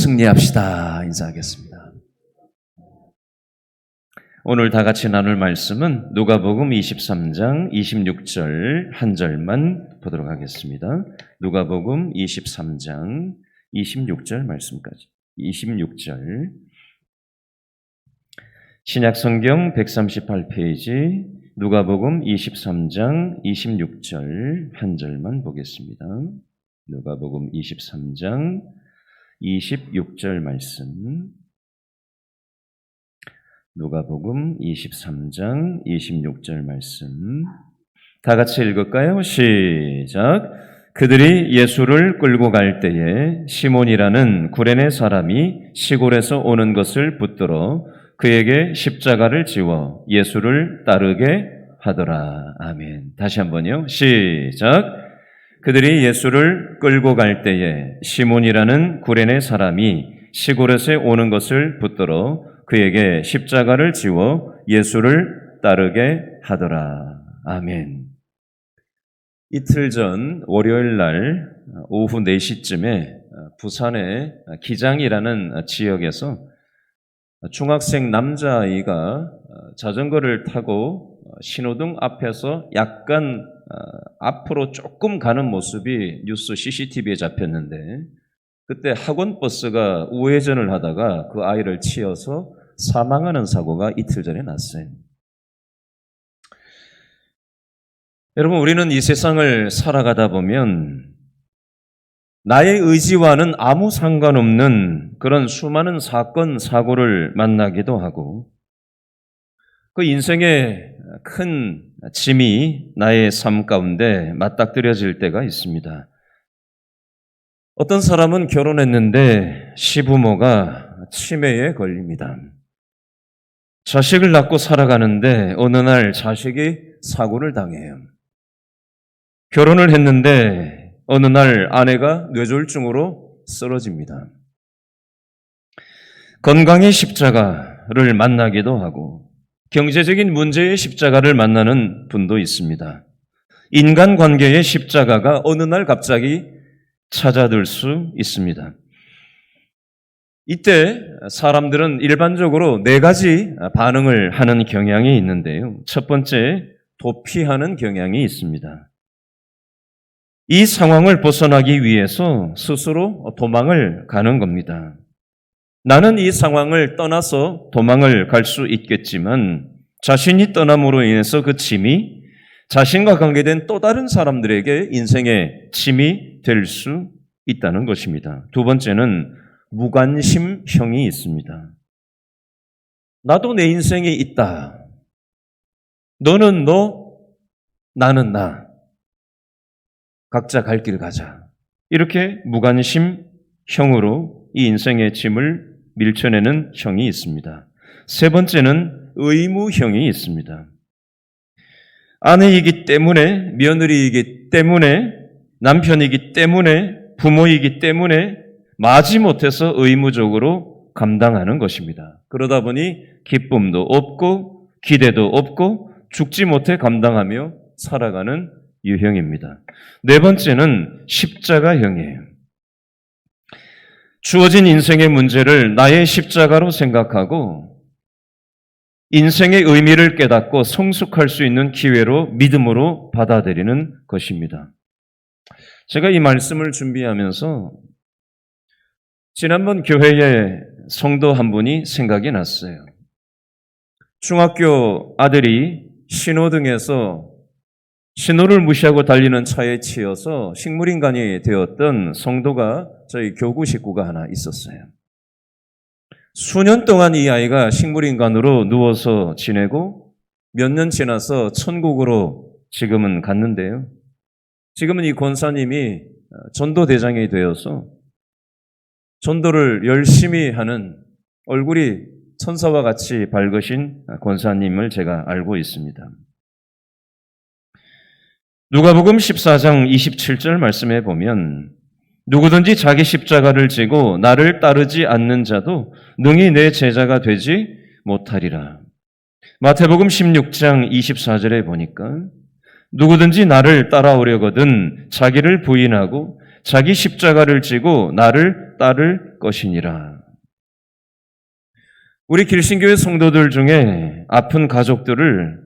승리합시다. 인사하겠습니다. 오늘 다 같이 나눌 말씀은 누가복음 23장 26절 한 절만 보도록 하겠습니다. 누가복음 23장 26절 말씀까지. 26절 신약성경 138페이지 누가복음 23장 26절 한 절만 보겠습니다. 누가복음 23장 26절 말씀. 누가복음 23장 26절 말씀. 다 같이 읽을까요? 시작. 그들이 예수를 끌고 갈 때에 시몬이라는 구레네 사람이 시골에서 오는 것을 붙들어 그에게 십자가를 지워 예수를 따르게 하더라. 아멘. 다시 한번요. 시작. 그들이 예수를 끌고 갈 때에 시몬이라는 구레네 사람이 시골에서 오는 것을 붙들어 그에게 십자가를 지워 예수를 따르게 하더라. 아멘. 이틀 전 월요일 날 오후 4시쯤에 부산의 기장이라는 지역에서 중학생 남자아이가 자전거를 타고 신호등 앞에서 약간 앞으로 조금 가는 모습이 뉴스 CCTV에 잡혔는데 그때 학원 버스가 우회전을 하다가 그 아이를 치여서 사망하는 사고가 이틀 전에 났어요. 여러분, 우리는 이 세상을 살아가다 보면 나의 의지와는 아무 상관없는 그런 수많은 사건, 사고를 만나기도 하고 그 인생의 큰 짐이 나의 삶 가운데 맞닥뜨려질 때가 있습니다. 어떤 사람은 결혼했는데 시부모가 치매에 걸립니다. 자식을 낳고 살아가는데 어느 날 자식이 사고를 당해요. 결혼을 했는데 어느 날 아내가 뇌졸중으로 쓰러집니다. 건강의 십자가를 만나기도 하고 경제적인 문제의 십자가를 만나는 분도 있습니다. 인간관계의 십자가가 어느 날 갑자기 찾아들 수 있습니다. 이때 사람들은 일반적으로 4가지 반응을 하는 경향이 있는데요. 첫 번째, 도피하는 경향이 있습니다. 이 상황을 벗어나기 위해서 스스로 도망을 가는 겁니다. 나는 이 상황을 떠나서 도망을 갈 수 있겠지만 자신이 떠남으로 인해서 그 짐이 자신과 관계된 또 다른 사람들에게 인생의 짐이 될 수 있다는 것입니다. 두 번째는 무관심형이 있습니다. 나도 내 인생이 있다. 너는 너, 나는 나. 각자 갈 길 가자. 이렇게 무관심형으로 이 인생의 짐을 밀쳐내는 형이 있습니다. 세 번째는 의무형이 있습니다. 아내이기 때문에, 며느리이기 때문에, 남편이기 때문에, 부모이기 때문에 마지못해서 의무적으로 감당하는 것입니다. 그러다 보니 기쁨도 없고 기대도 없고 죽지 못해 감당하며 살아가는 유형입니다. 네 번째는 십자가형이에요. 주어진 인생의 문제를 나의 십자가로 생각하고 인생의 의미를 깨닫고 성숙할 수 있는 기회로 믿음으로 받아들이는 것입니다. 제가 이 말씀을 준비하면서 지난번 교회에 성도 한 분이 생각이 났어요. 중학교 아들이 신호등에서 신호를 무시하고 달리는 차에 치여서 식물인간이 되었던 성도가 저희 교구 식구가 하나 있었어요. 수년 동안 이 아이가 식물인간으로 누워서 지내고 몇 년 지나서 천국으로 지금은 갔는데요. 지금은 이 권사님이 전도대장이 되어서 전도를 열심히 하는 얼굴이 천사와 같이 밝으신 권사님을 제가 알고 있습니다. 누가복음 14장 27절 말씀에 보면 누구든지 자기 십자가를 지고 나를 따르지 않는 자도 능히 내 제자가 되지 못하리라. 마태복음 16장 24절에 보니까 누구든지 나를 따라오려거든 자기를 부인하고 자기 십자가를 지고 나를 따를 것이니라. 우리 길신교회 성도들 중에 아픈 가족들을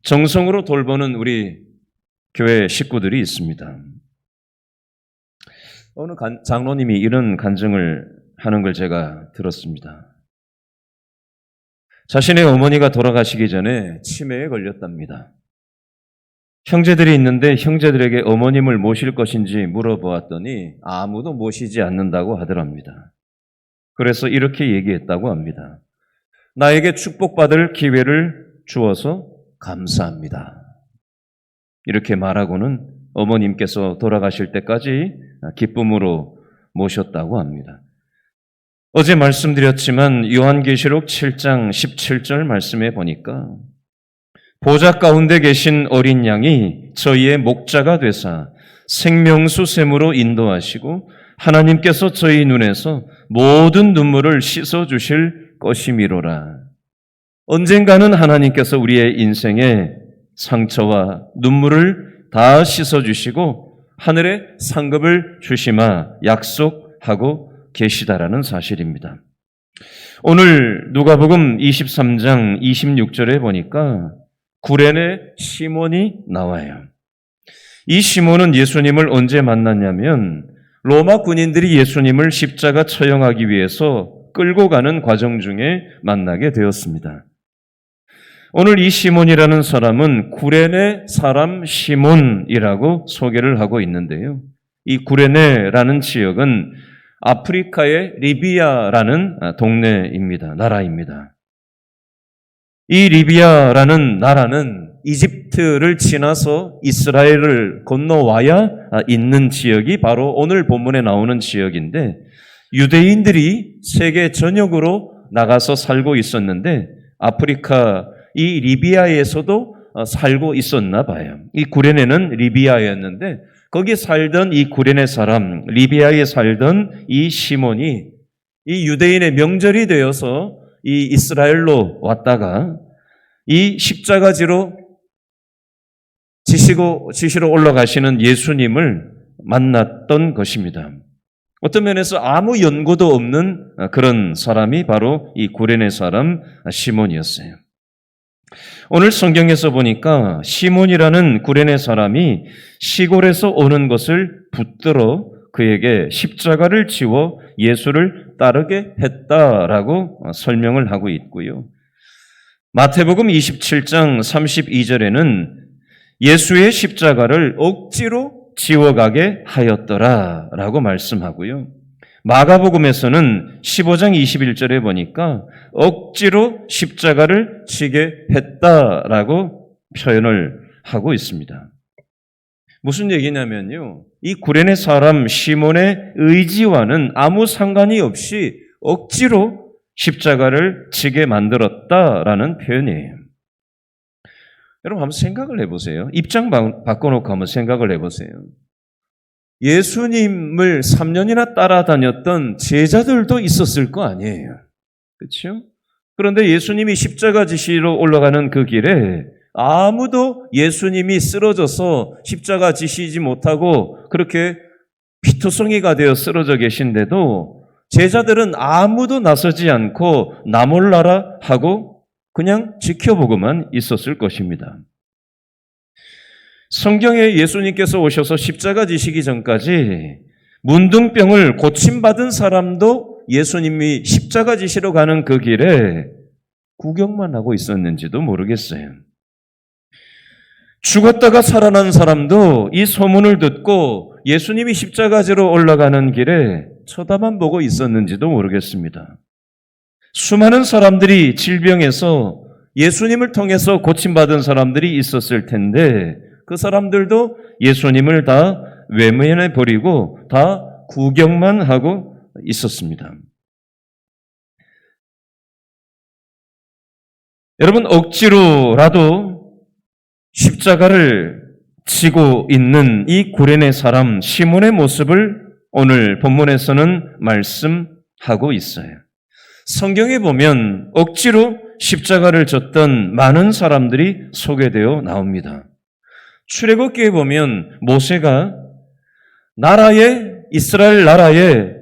정성으로 돌보는 우리 교회 식구들이 있습니다. 어느 장로님이 이런 간증을 하는 걸 제가 들었습니다. 자신의 어머니가 돌아가시기 전에 치매에 걸렸답니다. 형제들이 있는데 형제들에게 어머님을 모실 것인지 물어보았더니 아무도 모시지 않는다고 하더랍니다. 그래서 이렇게 얘기했다고 합니다. 나에게 축복받을 기회를 주어서 감사합니다. 이렇게 말하고는 어머님께서 돌아가실 때까지 기쁨으로 모셨다고 합니다. 어제 말씀드렸지만 요한계시록 7장 17절 말씀에 보니까 보좌 가운데 계신 어린 양이 저희의 목자가 되사 생명수 샘으로 인도하시고 하나님께서 저희 눈에서 모든 눈물을 씻어주실 것이미로라. 언젠가는 하나님께서 우리의 인생에 상처와 눈물을 다 씻어주시고 하늘의 상급을 주시마 약속하고 계시다라는 사실입니다. 오늘 누가복음 23장 26절에 보니까 구레네 시몬이 나와요. 이 시몬은 예수님을 언제 만났냐면 로마 군인들이 예수님을 십자가 처형하기 위해서 끌고 가는 과정 중에 만나게 되었습니다. 오늘 이 시몬이라는 사람은 구레네 사람 시몬이라고 소개를 하고 있는데요. 이 구레네라는 지역은 아프리카의 리비아라는 동네입니다. 나라입니다. 이 리비아라는 나라는 이집트를 지나서 이스라엘을 건너와야 있는 지역이 바로 오늘 본문에 나오는 지역인데 유대인들이 세계 전역으로 나가서 살고 있었는데 아프리카 이 리비아에서도 살고 있었나 봐요. 이 구레네는 리비아였는데 거기 살던 이 구레네 사람, 리비아에 살던 이 시몬이 이 유대인의 명절이 되어서 이 이스라엘로 왔다가 이 십자가지로 지시로 올라가시는 예수님을 만났던 것입니다. 어떤 면에서 아무 연고도 없는 그런 사람이 바로 이 구레네 사람 시몬이었어요. 오늘 성경에서 보니까 시몬이라는 구레네 사람이 시골에서 오는 것을 붙들어 그에게 십자가를 지워 예수를 따르게 했다라고 설명을 하고 있고요. 마태복음 27장 32절에는 예수의 십자가를 억지로 지워가게 하였더라라고 말씀하고요. 마가복음에서는 15장 21절에 보니까 억지로 십자가를 지게 했다라고 표현을 하고 있습니다. 무슨 얘기냐면요. 이 구레네 사람 시몬의 의지와는 아무 상관이 없이 억지로 십자가를 지게 만들었다라는 표현이에요. 여러분 한번 생각을 해보세요. 입장 바꿔놓고 한번 생각을 해보세요. 예수님을 3년이나 따라다녔던 제자들도 있었을 거 아니에요. 그렇죠? 그런데 예수님이 십자가 지시로 올라가는 그 길에 아무도 예수님이 쓰러져서 십자가 지시지 못하고 그렇게 피투성이가 되어 쓰러져 계신데도 제자들은 아무도 나서지 않고 나 몰라라 하고 그냥 지켜보고만 있었을 것입니다. 성경에 예수님께서 오셔서 십자가 지시기 전까지 문둥병을 고침받은 사람도 예수님이 십자가 지시러 가는 그 길에 구경만 하고 있었는지도 모르겠어요. 죽었다가 살아난 사람도 이 소문을 듣고 예수님이 십자가 지러 올라가는 길에 쳐다만 보고 있었는지도 모르겠습니다. 수많은 사람들이 질병에서 예수님을 통해서 고침받은 사람들이 있었을 텐데 그 사람들도 예수님을 다 외면해 버리고 다 구경만 하고 있었습니다. 여러분 억지로라도 십자가를 지고 있는 이 구레네 사람 시몬의 모습을 오늘 본문에서는 말씀하고 있어요. 성경에 보면 억지로 십자가를 졌던 많은 사람들이 소개되어 나옵니다. 출애굽기에 보면 모세가 이스라엘 나라에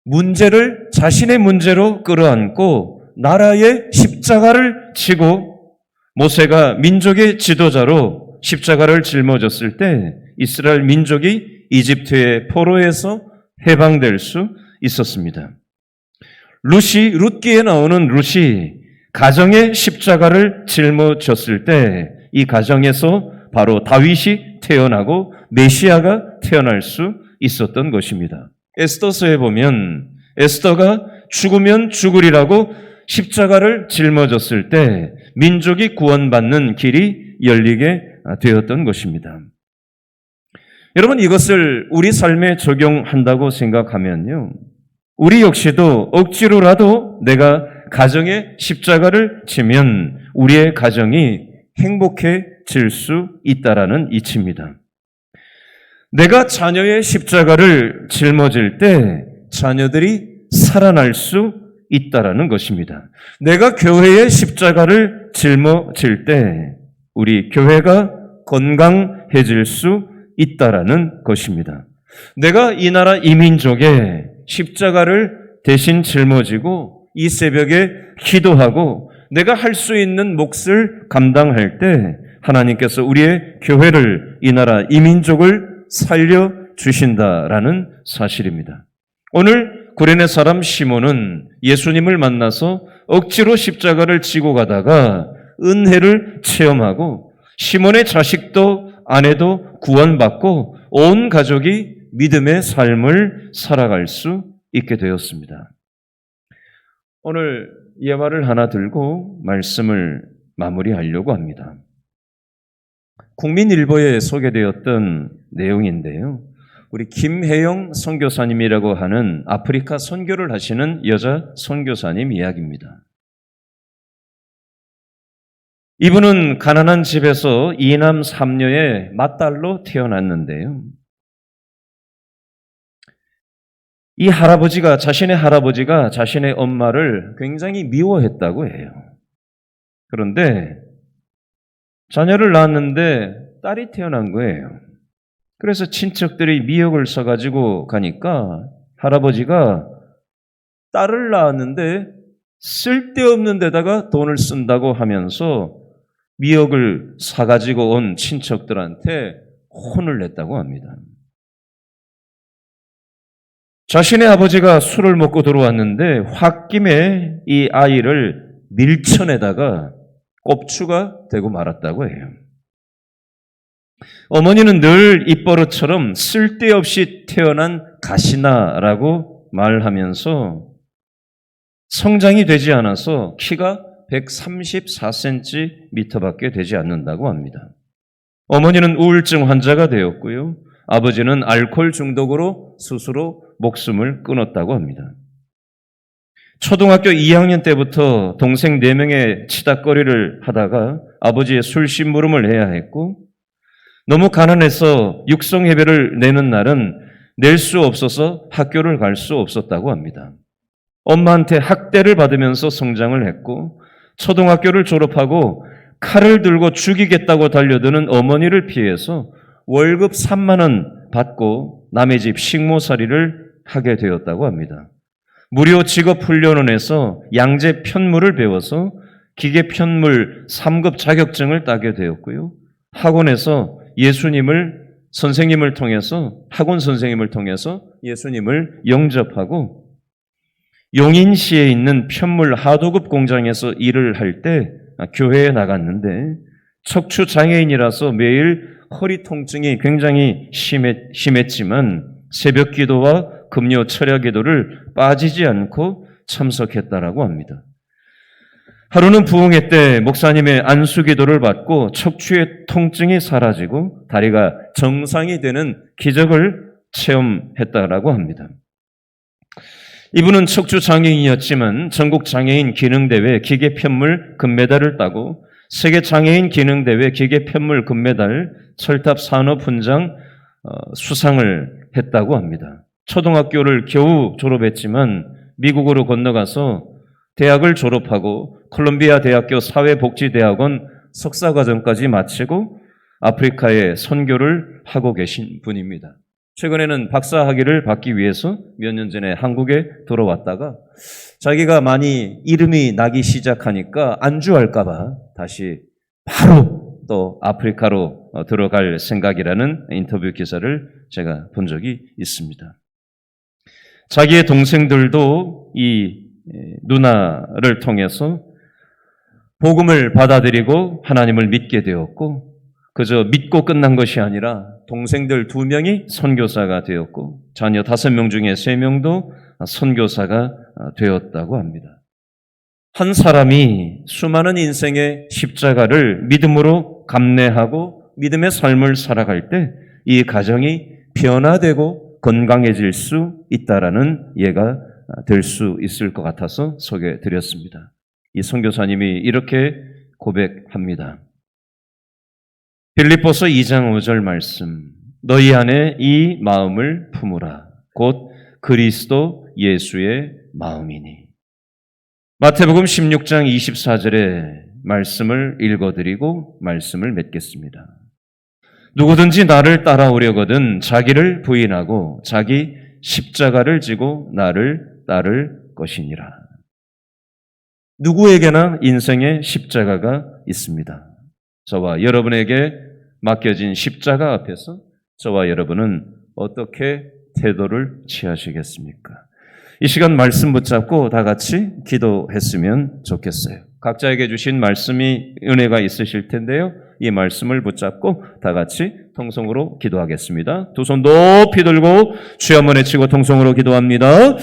문제를 자신의 문제로 끌어안고 나라의 십자가를 지고 모세가 민족의 지도자로 십자가를 짊어졌을 때 이스라엘 민족이 이집트의 포로에서 해방될 수 있었습니다. 룻기에 나오는 룻이 가정의 십자가를 짊어졌을 때 이 가정에서 바로 다윗이 태어나고 메시아가 태어날 수 있었던 것입니다. 에스더서에 보면 에스더가 죽으면 죽으리라고 십자가를 짊어졌을 때 민족이 구원받는 길이 열리게 되었던 것입니다. 여러분, 이것을 우리 삶에 적용한다고 생각하면요, 우리 역시도 억지로라도 내가 가정의 십자가를 지면 우리의 가정이 행복해질 수 있다라는 이치입니다. 내가 자녀의 십자가를 짊어질 때 자녀들이 살아날 수 있다라는 것입니다. 내가 교회의 십자가를 짊어질 때 우리 교회가 건강해질 수 있다라는 것입니다. 내가 이 나라 이민족의 십자가를 대신 짊어지고 이 새벽에 기도하고 내가 할 수 있는 몫을 감당할 때 하나님께서 우리의 교회를, 이 나라 이민족을 살려주신다라는 사실입니다. 오늘 구레네 사람 시몬은 예수님을 만나서 억지로 십자가를 지고 가다가 은혜를 체험하고 시몬의 자식도 아내도 구원받고 온 가족이 믿음의 삶을 살아갈 수 있게 되었습니다. 오늘 예화를 하나 들고 말씀을 마무리하려고 합니다. 국민일보에 소개되었던 내용인데요. 우리 김혜영 선교사님이라고 하는 아프리카 선교를 하시는 여자 선교사님 이야기입니다. 이분은 가난한 집에서 2남 3녀의 맏딸로 태어났는데요. 이 할아버지가, 자신의 할아버지가 자신의 엄마를 굉장히 미워했다고 해요. 그런데 자녀를 낳았는데 딸이 태어난 거예요. 그래서 친척들이 미역을 사가지고 가니까 할아버지가 딸을 낳았는데 쓸데없는 데다가 돈을 쓴다고 하면서 미역을 사가지고 온 친척들한테 혼을 냈다고 합니다. 자신의 아버지가 술을 먹고 들어왔는데 홧김에 이 아이를 밀쳐내다가 꼽추가 되고 말았다고 해요. 어머니는 늘 입버릇처럼 쓸데없이 태어난 가시나라고 말하면서 성장이 되지 않아서 키가 134cm밖에 되지 않는다고 합니다. 어머니는 우울증 환자가 되었고요. 아버지는 알코올 중독으로 스스로 목숨을 끊었다고 합니다. 초등학교 2학년 때부터 동생 4명의 치닥거리를 하다가 아버지의 술 심부름을 해야 했고 너무 가난해서 육성회비를 내는 날은 낼 수 없어서 학교를 갈 수 없었다고 합니다. 엄마한테 학대를 받으면서 성장을 했고 초등학교를 졸업하고 칼을 들고 죽이겠다고 달려드는 어머니를 피해서 월급 3만 원 받고 남의 집 식모살이를 하게 되었다고 합니다. 무료 직업훈련원에서 양재 편물을 배워서 기계편물 3급 자격증을 따게 되었고요. 학원에서 학원 선생님을 통해서 예수님을 영접하고 용인시에 있는 편물 하도급 공장에서 일을 할 때 교회에 나갔는데 척추 장애인이라서 매일 허리 통증이 굉장히 심했지만 새벽 기도와 금요 철야 기도를 빠지지 않고 참석했다라고 합니다. 하루는 부흥회 때 목사님의 안수 기도를 받고 척추의 통증이 사라지고 다리가 정상이 되는 기적을 체험했다라고 합니다. 이분은 척추 장애인이었지만 전국 장애인 기능대회 기계편물 금메달을 따고 세계 장애인 기능대회 기계편물 금메달 철탑 산업훈장 수상을 했다고 합니다. 초등학교를 겨우 졸업했지만 미국으로 건너가서 대학을 졸업하고 콜롬비아 대학교 사회복지대학원 석사과정까지 마치고 아프리카에 선교를 하고 계신 분입니다. 최근에는 박사 학위를 받기 위해서 몇 년 전에 한국에 들어왔다가 자기가 많이 이름이 나기 시작하니까 안주할까봐 다시 바로 또 아프리카로 들어갈 생각이라는 인터뷰 기사를 제가 본 적이 있습니다. 자기의 동생들도 이 누나를 통해서 복음을 받아들이고 하나님을 믿게 되었고 그저 믿고 끝난 것이 아니라 동생들 2명이 선교사가 되었고 자녀 5명 중에 3명도 선교사가 되었다고 합니다. 한 사람이 수많은 인생의 십자가를 믿음으로 감내하고 믿음의 삶을 살아갈 때 이 가정이 변화되고 건강해질 수 있다라는 예가 될 수 있을 것 같아서 소개해드렸습니다. 이 선교사님이 이렇게 고백합니다. 빌립보서 2장 5절 말씀, 너희 안에 이 마음을 품으라. 곧 그리스도 예수의 마음이니. 마태복음 16장 24절의 말씀을 읽어드리고 말씀을 맺겠습니다. 누구든지 나를 따라오려거든 자기를 부인하고 자기 십자가를 지고 나를 따를 것이니라. 누구에게나 인생의 십자가가 있습니다. 저와 여러분에게 맡겨진 십자가 앞에서 저와 여러분은 어떻게 태도를 취하시겠습니까? 이 시간 말씀 붙잡고 다 같이 기도했으면 좋겠어요. 각자에게 주신 말씀이 은혜가 있으실 텐데요. 이 말씀을 붙잡고 다 같이 통성으로 기도하겠습니다. 두 손 높이 들고 주여 한번 외치고 통성으로 기도합니다.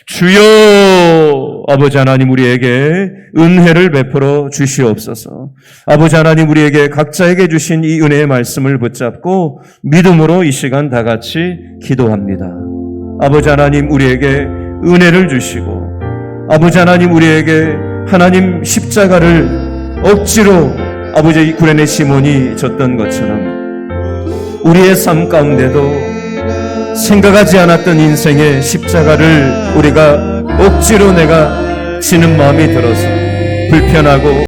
주여, 아버지 하나님 우리에게 은혜를 베풀어 주시옵소서. 아버지 하나님 우리에게 각자에게 주신 이 은혜의 말씀을 붙잡고 믿음으로 이 시간 다 같이 기도합니다. 아버지 하나님 우리에게 은혜를 주시고 아버지 하나님 우리에게 하나님 십자가를 억지로 아버지 구레네 시몬이 졌던 것처럼 우리의 삶 가운데도 생각하지 않았던 인생의 십자가를 우리가 억지로 내가 지는 마음이 들어서 불편하고